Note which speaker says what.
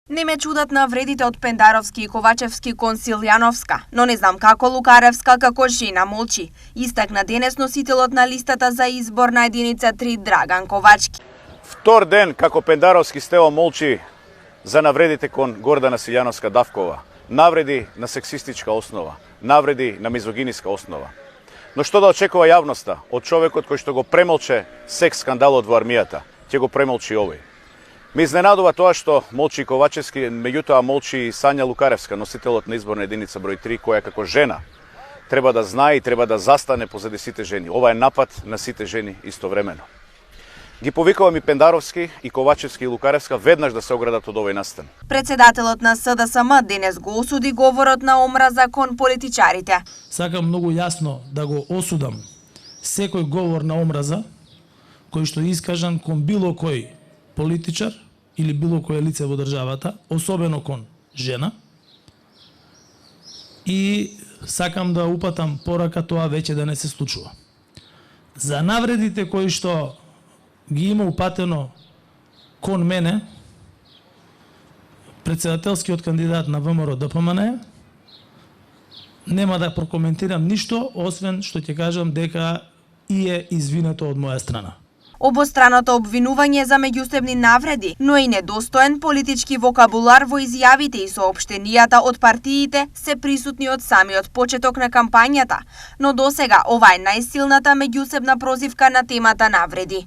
Speaker 1: Не ме чудат навредите од Пендаровски и Ковачевски кон Силјановска, но не знам како Лукаревска како жена молчи, истакна денес носителот на листата за избор на единица 3 Драган Ковачки.
Speaker 2: Втор ден како Пендаровски Стево молчи за навредите кон Гордана Силјановска Давкова, навреди на сексистичка основа, навреди на мизогиниска основа. Но што да очекува јавноста од човекот кој што го премолче секс скандалот во армијата, ќе го премолчи овој. Ме изненадува тоа што молчи и Ковачевски, меѓутоа молчи и Сања Лукаревска, носителот на изборна единица број 3, која како жена треба да знае и треба да застане позади сите жени. Ова е напад на сите жени истовремено. Ги повикувам и Пендаровски, и Ковачевски, и Лукаревска веднаш да се оградат од овој настан.
Speaker 1: Председателот на СДСМ денес го осуди говорот на омраза кон политичарите.
Speaker 3: Сакам многу јасно да го осудам секој говор на омраза кој што е искажан кон било кој политичар или било кое лице во државата, особено кон жена. И сакам да упатам порака тоа веќе да не се случува. За навредите кои што ги има упатено кон мене, председателскиот кандидат на ВМРО ДПМН, нема да прокоментирам ништо, освен што ќе кажам дека и е извинето од моја страна.
Speaker 1: Обостраното обвинување за меѓусебни навреди, но и недостоен политички вокабулар во изјавите и соопштенијата од партиите се присутни од самиот почеток на кампањата, но досега ова е најсилната меѓусебна прозивка на темата навреди.